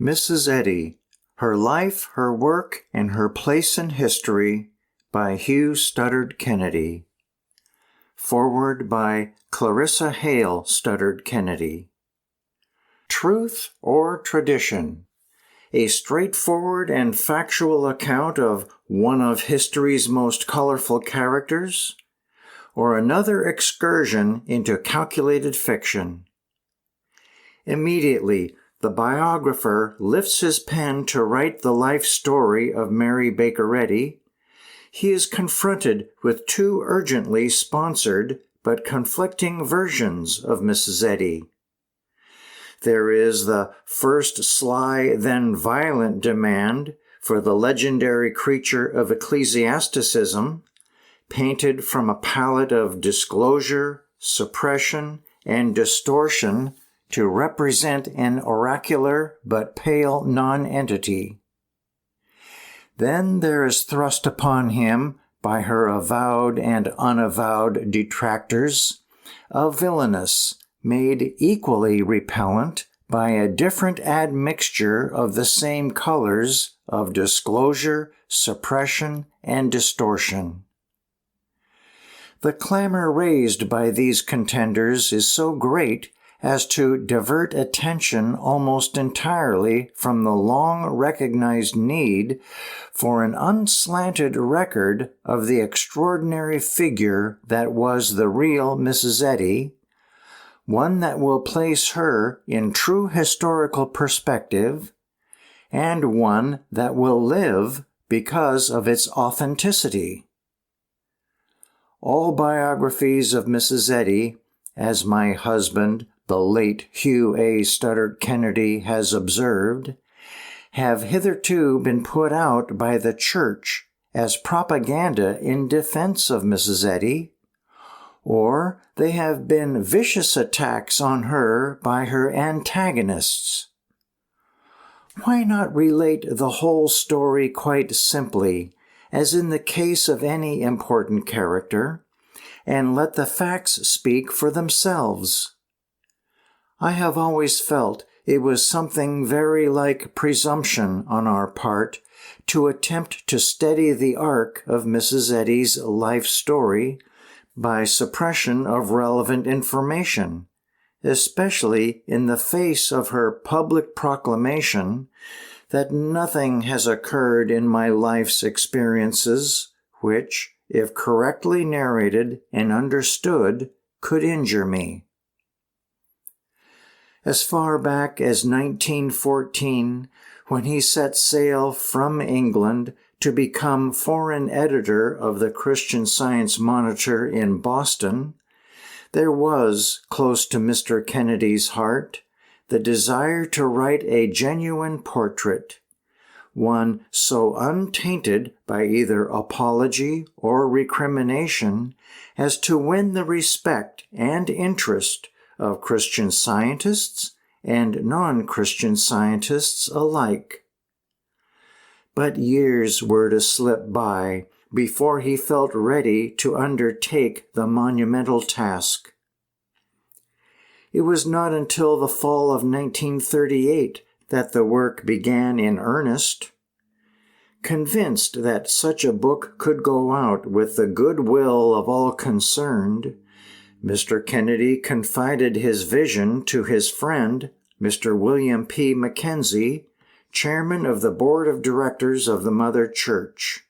Mrs. Eddy, Her Life, Her Work, and Her Place in History by Hugh Studdert Kennedy. Foreword by Clarissa Hale Studdert Kennedy. Truth or tradition? A straightforward and factual account of one of history's most colorful characters? Or another excursion into calculated fiction? Immediately, the biographer lifts his pen to write the life story of Mary Baker Eddy. He is confronted with two urgently sponsored but conflicting versions of Mrs. Eddy. There is the first sly, then violent demand for the legendary creature of ecclesiasticism, painted from a palette of disclosure, suppression, and distortion to represent an oracular but pale nonentity. Then there is thrust upon him, by her avowed and unavowed detractors, a villainous made equally repellent by a different admixture of the same colors of disclosure, suppression, and distortion. The clamor raised by these contenders is so great as to divert attention almost entirely from the long-recognized need for an unslanted record of the extraordinary figure that was the real Mrs. Eddy, one that will place her in true historical perspective, and one that will live because of its authenticity. All biographies of Mrs. Eddy, as my husband, the late Hugh A. Studdert Kennedy, has observed, have hitherto been put out by the Church as propaganda in defense of Mrs. Eddy, or they have been vicious attacks on her by her antagonists. Why not relate the whole story quite simply, as in the case of any important character, and let the facts speak for themselves? I have always felt it was something very like presumption on our part to attempt to steady the arc of Mrs. Eddy's life story by suppression of relevant information, especially in the face of her public proclamation that nothing has occurred in my life's experiences which, if correctly narrated and understood, could injure me. As far back as 1914, when he set sail from England to become foreign editor of the Christian Science Monitor in Boston, there was, close to Mr. Kennedy's heart, the desire to write a genuine portrait, one so untainted by either apology or recrimination as to win the respect and interest of Christian scientists and non-Christian scientists alike. But years were to slip by before he felt ready to undertake the monumental task. It was not until the fall of 1938 that the work began in earnest. Convinced that such a book could go out with the goodwill of all concerned, Mr. Kennedy confided his vision to his friend, Mr. William P. Mackenzie, chairman of the board of directors of the Mother Church.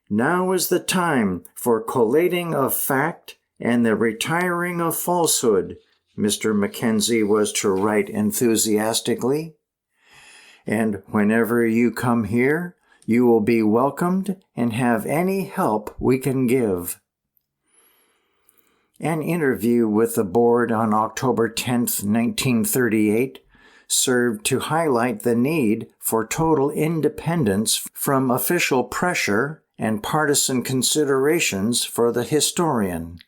Now is the time for collating of fact and the retiring of falsehood, Mr. Mackenzie was to write enthusiastically. And whenever you come here, you will be welcomed and have any help we can give. An interview with the board on October 10, 1938, served to highlight the need for total independence from official pressure and partisan considerations for the historian.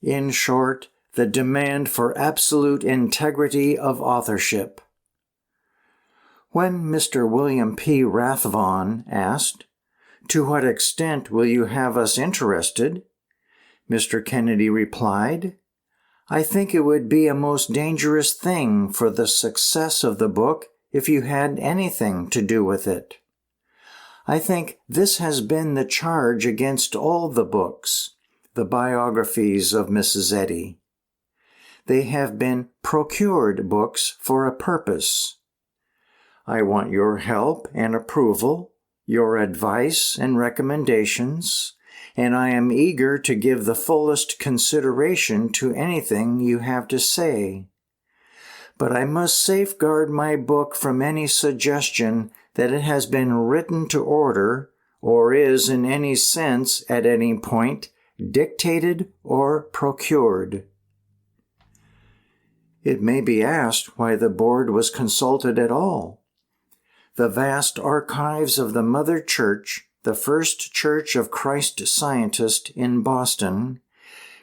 In short, the demand for absolute integrity of authorship. When Mr. William P. Rathvon asked, "To what extent will you have us interested?" Mr. Kennedy replied, I think it would be a most dangerous thing for the success of the book if you had anything to do with it. I think this has been the charge against all the books, the biographies of Mrs. Eddy. They have been procured books for a purpose. I want your help and approval, your advice and recommendations, and I am eager to give the fullest consideration to anything you have to say. But I must safeguard my book from any suggestion that it has been written to order or is in any sense at any point dictated or procured. It may be asked why the board was consulted at all. The vast archives of the Mother Church, the First Church of Christ Scientist in Boston,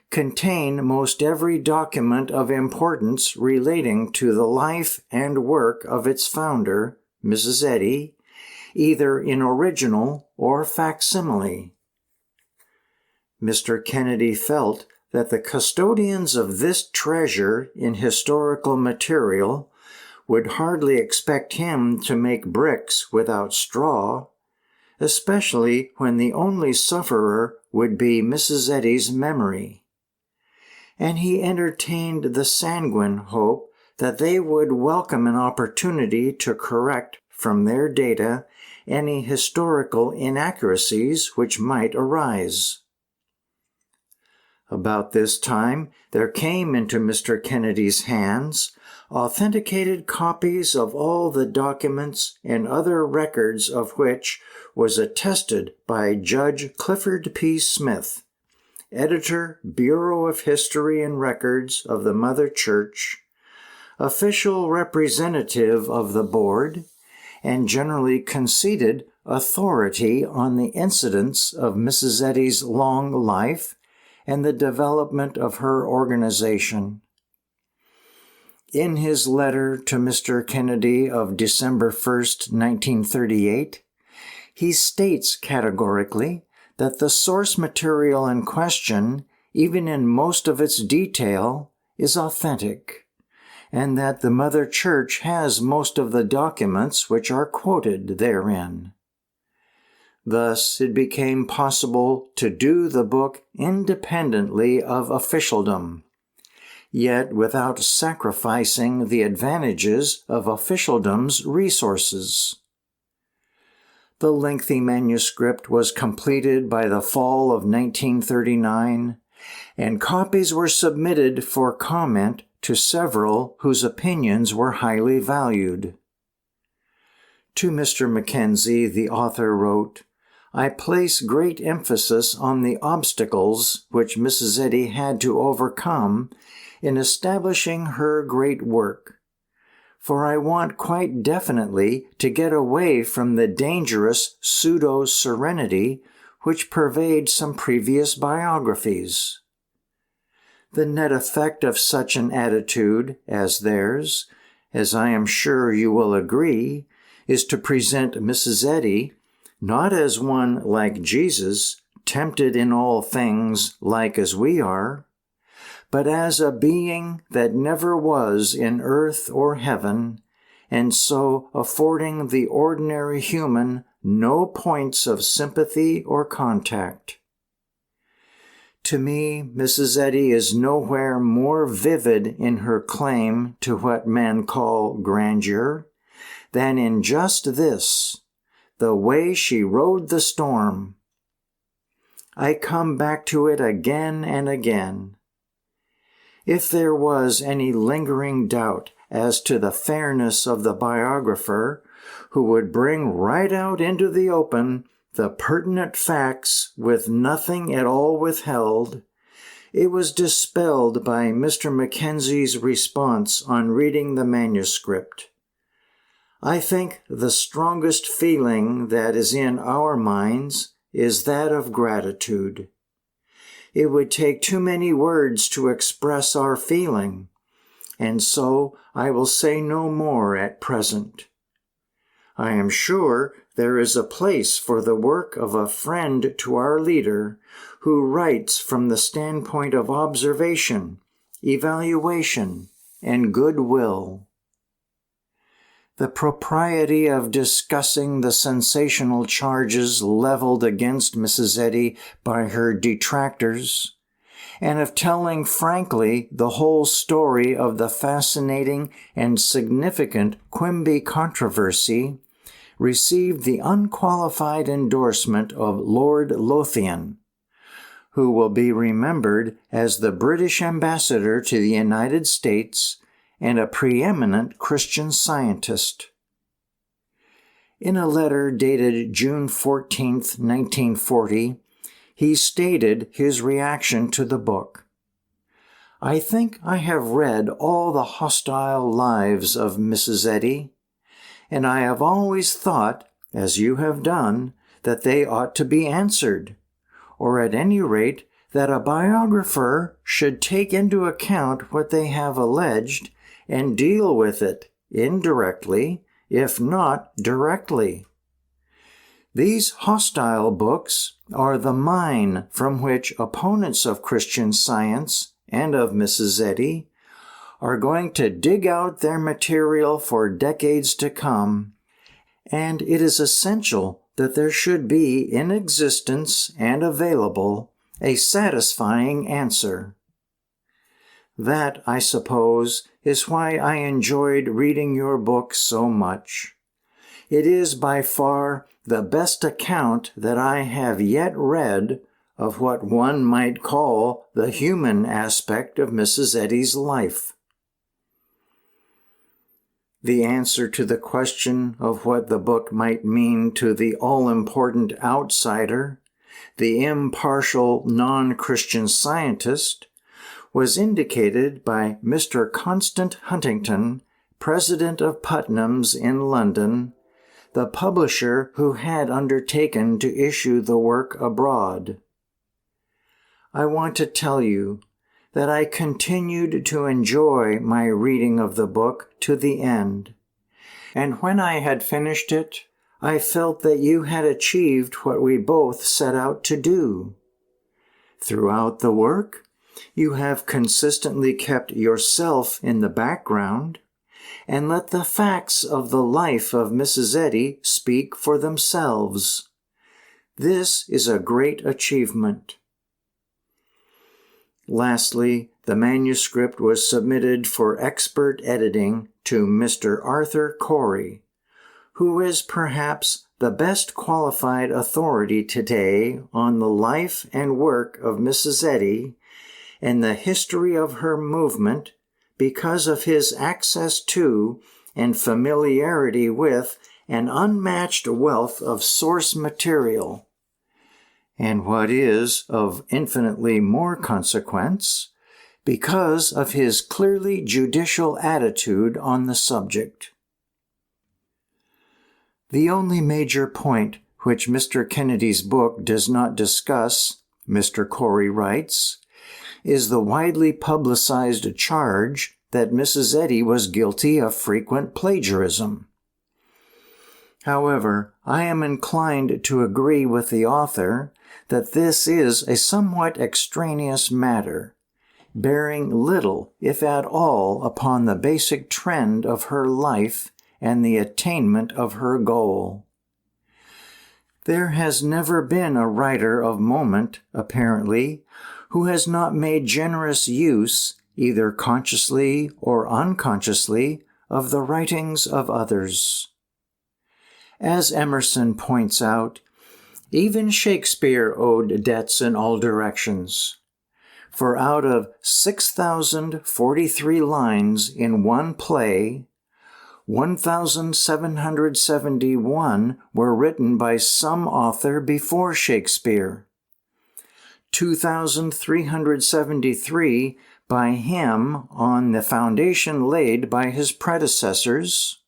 contain most every document of importance relating to the life and work of its founder, Mrs. Eddy, either in original or facsimile. Mr. Kennedy felt that the custodians of this treasure in historical material would hardly expect him to make bricks without straw, especially when the only sufferer would be Mrs. Eddy's memory. And he entertained the sanguine hope that they would welcome an opportunity to correct from their data any historical inaccuracies which might arise. About this time, there came into Mr. Kennedy's hands authenticated copies of all the documents and other records of which was attested by Judge Clifford P. Smith, Editor, Bureau of History and Records of the Mother Church, official representative of the board, and generally conceded authority on the incidents of Mrs. Eddy's long life and the development of her organization. In his letter to Mr. Kennedy of December 1st, 1938, he states categorically that the source material in question, even in most of its detail, is authentic, and that the Mother Church has most of the documents which are quoted therein. Thus, it became possible to do the book independently of officialdom, yet without sacrificing the advantages of officialdom's resources. The lengthy manuscript was completed by the fall of 1939, and copies were submitted for comment to several whose opinions were highly valued. To Mr. Mackenzie, the author wrote, "I place great emphasis on the obstacles which Mrs. Eddy had to overcome in establishing her great work, for I want quite definitely to get away from the dangerous pseudo-serenity which pervades some previous biographies. The net effect of such an attitude as theirs, as I am sure you will agree, is to present Mrs. Eddy not as one like Jesus, tempted in all things like as we are, but as a being that never was in earth or heaven, and so affording the ordinary human no points of sympathy or contact. To me, Mrs. Eddy is nowhere more vivid in her claim to what men call grandeur than in just this, the way she rode the storm. I come back to it again and again. If there was any lingering doubt as to the fairness of the biographer who would bring right out into the open the pertinent facts with nothing at all withheld, it was dispelled by Mr. Mackenzie's response on reading the manuscript. I think the strongest feeling that is in our minds is that of gratitude. It would take too many words to express our feeling, and so I will say no more at present. I am sure there is a place for the work of a friend to our leader who writes from the standpoint of observation evaluation, and goodwill. The propriety of discussing the sensational charges leveled against Mrs. Eddy by her detractors, and of telling frankly the whole story of the fascinating and significant Quimby controversy, received the unqualified endorsement of Lord Lothian, who will be remembered as the British ambassador to the United States and a preeminent Christian Scientist. In a letter dated June 14, 1940, he stated his reaction to the book. "I think I have read all the hostile lives of Mrs. Eddy, and I have always thought, as you have done, that they ought to be answered, or at any rate that a biographer should take into account what they have alleged and deal with it indirectly, if not directly. These hostile books are the mine from which opponents of Christian Science and of Mrs. Eddy are going to dig out their material for decades to come, and it is essential that there should be in existence and available a satisfying answer. That, I suppose, is why I enjoyed reading your book so much. It is by far the best account that I have yet read of what one might call the human aspect of Mrs. Eddy's life." The answer to the question of what the book might mean to the all-important outsider, the impartial non-Christian Scientist, was indicated by Mr. Constant Huntington, president of Putnam's in London, the publisher who had undertaken to issue the work abroad. I want to tell you that I continued to enjoy my reading of the book to the end, and when I had finished it, I felt that you had achieved what we both set out to do. Throughout the work, you have consistently kept yourself in the background and let the facts of the life of Mrs. Eddy speak for themselves. This is a great achievement. Lastly, the manuscript was submitted for expert editing to Mr. Arthur Corey, who is perhaps the best qualified authority today on the life and work of Mrs. Eddy and the history of her movement because of his access to and familiarity with an unmatched wealth of source material, and what is of infinitely more consequence, because of his clearly judicial attitude on the subject. The only major point which Mr. Kennedy's book does not discuss, Mr. Corey writes, is the widely publicized charge that Mrs. Eddy was guilty of frequent plagiarism. However, I am inclined to agree with the author that this is a somewhat extraneous matter, bearing little, if at all, upon the basic trend of her life and the attainment of her goal. There has never been a writer of moment, apparently, who has not made generous use, either consciously or unconsciously, of the writings of others. As Emerson points out, even Shakespeare owed debts in all directions. For out of 6,043 lines in one play, 1,771 were written by some author before Shakespeare, 2,373 by him on the foundation laid by his predecessors,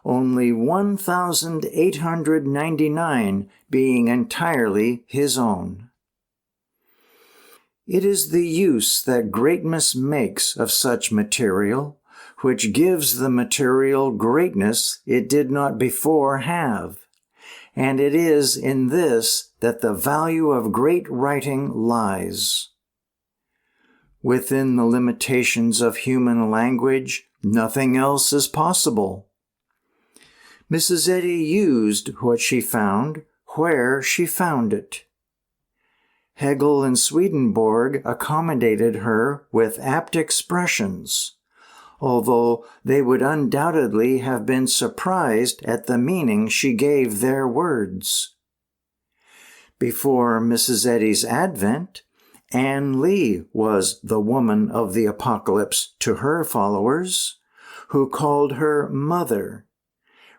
only 1,899 being entirely his own. It is the use that greatness makes of such material which gives the material greatness it did not before have, and it is in this that the value of great writing lies. Within the limitations of human language, nothing else is possible. Mrs. Eddy used what she found where she found it. Hegel and Swedenborg accommodated her with apt expressions, although they would undoubtedly have been surprised at the meaning she gave their words. Before Mrs. Eddy's advent, Anne Lee was the woman of the apocalypse to her followers, who called her Mother,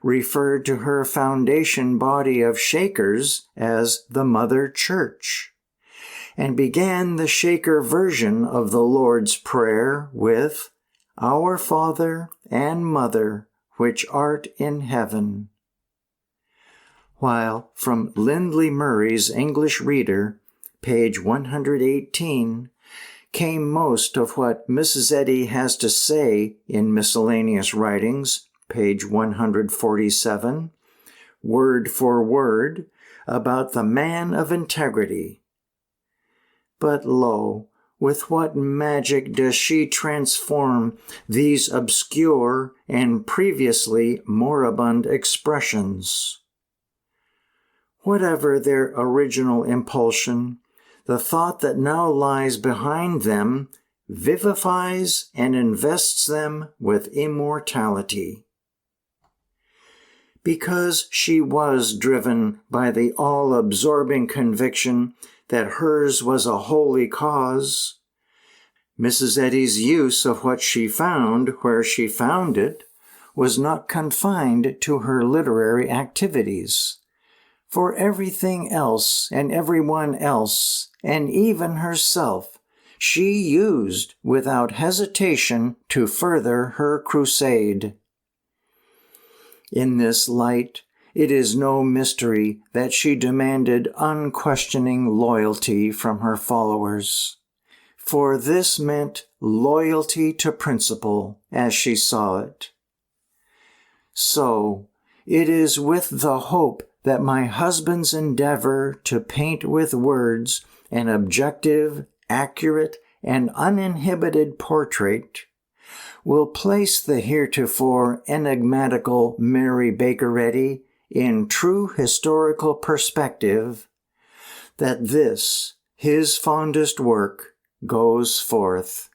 referred to her foundation body of Shakers as the Mother Church, and began the Shaker version of the Lord's Prayer with, "Our Father and Mother, which art in heaven." While from Lindley Murray's English Reader, page 118, came most of what Mrs. Eddy has to say in Miscellaneous Writings, page 147, word for word, about the man of integrity. But lo, with what magic does she transform these obscure and previously moribund expressions! Whatever their original impulsion, the thought that now lies behind them vivifies and invests them with immortality. Because she was driven by the all-absorbing conviction that hers was a holy cause, Mrs. Eddy's use of what she found where she found it was not confined to her literary activities. For everything else and everyone else, and even herself, she used without hesitation to further her crusade. In this light, it is no mystery that she demanded unquestioning loyalty from her followers, for this meant loyalty to principle as she saw it. So, it is with the hope that my husband's endeavor to paint with words an objective, accurate, and uninhibited portrait will place the heretofore enigmatical Mary Baker Eddy in true historical perspective, that this, his fondest work, goes forth.